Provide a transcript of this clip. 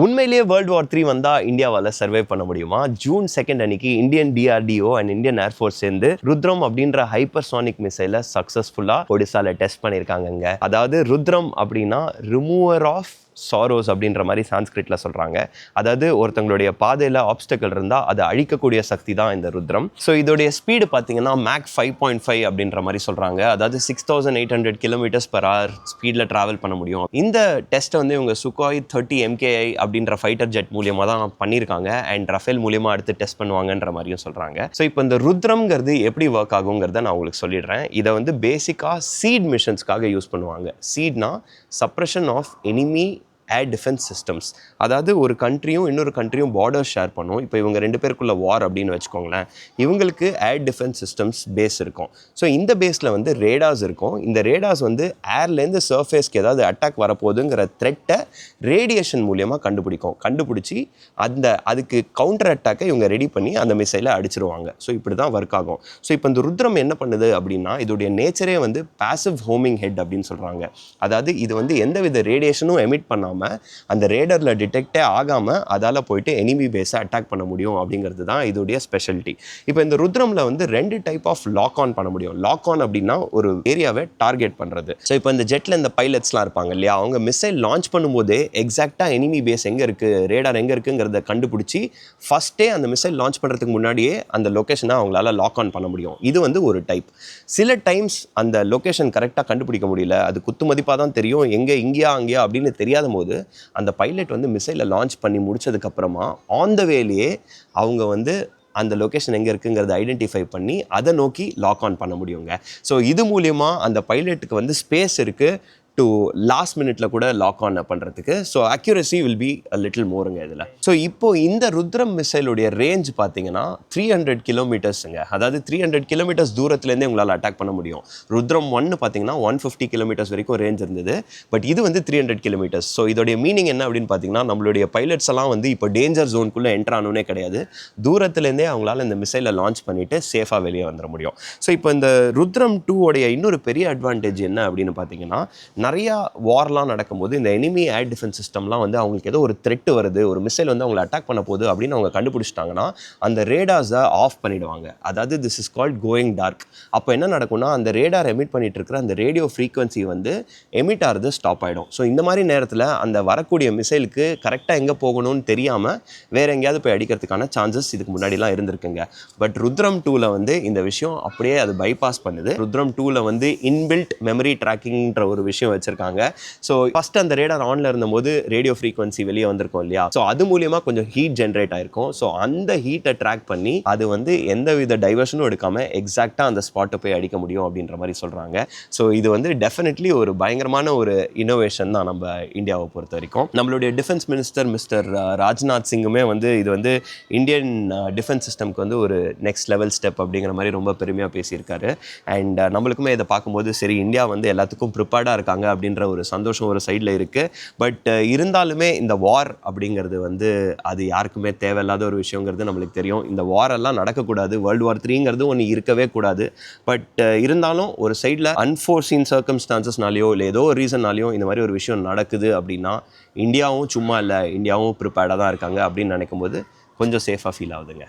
உண்மையிலேயே world war 3 வந்தால் இந்தியாவால் சர்வை பண்ண முடியுமா? ஜூன் 2 அன்னைக்கு Indian DRDO and Indian air force சேர்ந்து ருத்ரம் அப்படின்ற ஹைப்பர்சானிக் மிசைலை சக்ஸஸ்ஃபுல்லாக ஒடிசால டெஸ்ட் பண்ணியிருக்காங்க. அதாவது ருத்ரம் அப்படின்னா ரிமூவர் ஆஃப் சாரோஸ் அப்படின்ற மாதிரி சான்ஸ்கிரிட்ல சொல்கிறாங்க. அதாவது ஒருத்தங்களுடைய பாதையில் ஆப்ஸ்டக்கல் இருந்தால் அதை அழிக்கக்கூடிய சக்தி தான் இந்த ருத்ரம். ஸோ இதோடைய ஸ்பீடு பார்த்தீங்கன்னா மேக் 5.5 அப்படின்ற மாதிரி சொல்கிறாங்க. அதாவது 6800 km/h ஸ்பீடில் ட்ராவல் பண்ண முடியும். இந்த டெஸ்ட்டை வந்து இவங்க சுகாய் 30 MKI அப்படின்ற ஃபைட்டர் ஜெட் மூலியமாக தான் பண்ணியிருக்காங்க. அண்ட் ரஃபேல் மூலியமாக அடுத்து டெஸ்ட் பண்ணுவாங்கன்ற மாதிரியும் சொல்கிறாங்க. ஸோ இப்போ இந்த ருத்ரம்ங்கிறது எப்படி ஒர்க் ஆகுங்கிறத நான் உங்களுக்கு சொல்லிடுறேன். இதை வந்து பேசிக்காக சீட் மிஷன்ஸ்க்காக யூஸ் பண்ணுவாங்க. சீட்னா suppression of enemy air defence systems. அதாவது ஒரு கண்ட்ரியும் இன்னொரு கண்ட்ரியும் பார்டர் ஷேர் பண்ணும். இப்போ இவங்க 2 பேருக்குள்ள வார் அப்படின்னு வச்சுக்கோங்களேன். இவங்களுக்கு ஏர் டிஃபென்ஸ் சிஸ்டம்ஸ் பேஸ் இருக்கும். ஸோ இந்த பேஸில் வந்து ரேடாஸ் இருக்கும். இந்த ரேடாஸ் வந்து ஏர்லேருந்து சர்ஃபேஸ்க்கு ஏதாவது அட்டாக் வரப்போகுதுங்கிற த்ரெட்டை ரேடியேஷன் மூலியமாக கண்டுபிடிச்சி அதுக்கு கவுண்டர் அட்டாக்கை இவங்க ரெடி பண்ணி அந்த மிசைலை அடிச்சிருவாங்க. ஸோ இப்படி தான் ஒர்க் ஆகும். ஸோ இப்போ இந்த ருத்ரம் என்ன பண்ணுது அப்படின்னா, இதோடைய நேச்சரே வந்து பாசிவ் ஹோமிங் ஹெட் அப்படின்னு சொல்கிறாங்க. அதாவது இது வந்து எந்தவித ரேடியேஷனும் எமிட் பண்ணாமல் அந்த ரேடரில் டிடெக்டே ஆகாமல் அதால் போயிட்டு எனிமி பேஸை அட்டாக் பண்ண முடியும் அப்படிங்கிறது தான் இதோடைய ஸ்பெஷாலிட்டி. இப்போ இந்த ருத்ரமில் வந்து 2 டைப் ஆஃப் லாக் ஆன் பண்ண முடியும். லாக் ஆன் அப்படின்னா ஒரு ஏரியாவை டார்கெட் பண்ணுறது. ஸோ இப்போ இந்த ஜெட்டில் இந்த பைலட்ஸ்லாம் இருப்பாங்க இல்லையா, அவங்க மிசைல் லான்ச் பண்ணும்போதே எக்ஸாக்டாக எனிமி பேஸ் எங்கே இருக்குது, ரேடார் எங்கே இருக்குங்கிறத கண்டுபிடிச்சி ஃபஸ்ட்டே அந்த மிசைல் லான்ச் பண்ணுறதுக்கு முன்னாடியே அந்த லொக்கேஷனை அவங்களால லாக் ஆன் பண்ண முடியும். இது வந்து ஒரு டைப். சில டைம்ஸ் அந்த லொக்கேஷன் கரெக்டாக கண்டுபிடிக்க முடியல, அது குத்து மதிப்பாக தான் தெரியும், எங்கே இங்கேயா அங்கேயா அப்படின்னு தெரியாத போது அந்த பைலட் வந்து மிசைலை லான்ச் பண்ணி முடிச்சதுக்கப்புறமா ஆன் த வேலையே அவங்க வந்து அந்த லொக்கேஷன் எங்கே இருக்குங்கிறத ஐடென்டிஃபை பண்ணி அதை நோக்கி லாக் ஆன் பண்ண முடியுங்க. ஸோ இது மூலியமாக அந்த பைலட்டுக்கு வந்து ஸ்பேஸ் இருக்குது டு லாஸ்ட் மினிட்ல கூட லாக் ஆன் பண்ணுறதுக்கு. So accuracy will be a little மோருங்க இதில். ஸோ இப்போ இந்த ருத்ரம் மிசைலுடைய ரேஞ்ச் பார்த்தீங்கன்னா 300 கிலோமீட்டர்ஸுங்க. அதாவது 300 கிலோமீட்டர்ஸ் தூரத்துலேருந்தே உங்களால் அட்டாக் பண்ண முடியும். ருத்ரம் 1 பார்த்தீங்கன்னா 150 கிலோமீட்டர்ஸ் வரைக்கும் ரேஞ்ச் இருந்தது. பட் இது வந்து 300 கிலோமீட்டர்ஸ். ஸோ இதோடைய மீனிங் என்ன அப்படின்னு பார்த்தீங்கன்னா, நம்மளுடைய பைலட்ஸ் எல்லாம் வந்து இப்போ டேஞ்சர் ஜோனுக்குள்ளே என்ட்ரு ஆனோன்னே கிடையாது. தூரத்துலேருந்தே அவங்களால இந்த மிசைலை லான்ச் பண்ணிவிட்டு சேஃபாக வெளியே வந்துட முடியும். ஸோ இப்போ இந்த ருத்ரம் 2 உடைய இன்னொரு பெரிய அட்வான்டேஜ் என்ன அப்படின்னு பார்த்தீங்கன்னா, நிறையா வார்லாம் நடக்கும்போது இந்த எனிமி ஏர் டிஃபென்ஸ் சிஸ்டம்லாம் வந்து அவங்களுக்கு ஏதோ ஒரு த்ரெட் வருது, ஒரு மிசைல் வந்து அவங்களை அட்டாக் பண்ண போகுது அப்படின்னு அவங்க கண்டுபிடிச்சிட்டாங்கன்னா அந்த ரேடாஸை ஆஃப் பண்ணிடுவாங்க. அதாவது this is called going dark. அப்போ என்ன நடக்கும்னா, அந்த ரேடார் எமிட் பண்ணிட்டு இருக்கிற அந்த ரேடியோ ஃப்ரீக்வன்சி வந்து எமிட் ஆகிறது ஸ்டாப் ஆகிடும். ஸோ இந்த மாதிரி நேரத்தில் அந்த வரக்கூடிய மிசைலுக்கு கரெக்டாக எங்கே போகணும்னு தெரியாமல் வேறு எங்கேயாவது போய் அடிக்கிறதுக்கான சான்சஸ் இதுக்கு முன்னாடிலாம் இருந்திருக்குங்க. பட் ருத்ரம் 2ல வந்து இந்த விஷயம் அப்படியே அது பைபாஸ் பண்ணுது. ருத்ரம் 2ல வந்து இன்பில்ட் மெமரி ட்ராக்கிங்ன்ற ஒரு விஷயம் வச்சிருக்காங்க. ஸோ ஃபர்ஸ்ட் அந்த ரேடார் ஆன்ல இருந்தபோது ரேடியோ ஃப்ரீக்வன்சி வெளியே வந்திருக்கும் இல்லையா, ஸோ அது மூலியமாக கொஞ்சம் ஹீட் ஜென்ரேட் ஆயிருக்கும். ஸோ அந்த ஹீட்டை ட்ராக் பண்ணி அது வந்து எந்தவித டைவர்ஷனும் எடுக்காமல் எக்ஸாக்டாக அந்த ஸ்பாட்டை போய் அடிக்க முடியும் அப்படின்ற மாதிரி சொல்கிறாங்க. ஸோ இது வந்து டெஃபினெட்லி ஒரு பயங்கரமான ஒரு இன்னோவேஷன் தான் நம்ம இந்தியாவை பொறுத்த வரைக்கும். நம்மளுடைய டிஃபென்ஸ் மினிஸ்டர் மிஸ்டர் ராஜ்நாத் சிங்குமே வந்து இது வந்து இந்தியன் டிஃபென்ஸ் சிஸ்டம்க்கு வந்து ஒரு நெக்ஸ்ட் லெவல் ஸ்டெப் அப்படிங்கிற மாதிரி ரொம்ப பெருமையாக பேசியிருக்காரு. அண்ட் நம்மளுக்குமே இதை பார்க்கும்போது சரி, இந்தியா வந்து எல்லாத்துக்கும் ப்ரிப்பேர்டாக இருக்காங்க அப்படின்ற ஒரு சந்தோஷம் ஒரு சைடில் இருக்குது. பட் இருந்தாலுமே இந்த வார் அப்படிங்கிறது வந்து அது யாருக்குமே தேவையில்லாத ஒரு விஷயங்கிறது நம்மளுக்கு தெரியும். இந்த வாரெல்லாம் நடக்கக்கூடாது. வேர்ல்டு வார் 3ங்கிறது ஒன்று இருக்கவே கூடாது. பட் இருந்தாலும் ஒரு சைடில் அன்ஃபோர்சீன் சர்க்கம்ஸ்டான்சஸ்னாலேயோ இல்லை ஏதோ ஒரு ரீசன்னாலேயோ இந்த மாதிரி ஒரு விஷயம் நடக்குது அப்படின்னா இந்தியாவும் சும்மா இல்லை, இந்தியாவும் ப்ரிப்பேர்டாக தான் இருக்காங்க அப்படின்னு நினைக்கும் போது கொஞ்சம் சேஃபாக ஃபீல் ஆகுதுங்க.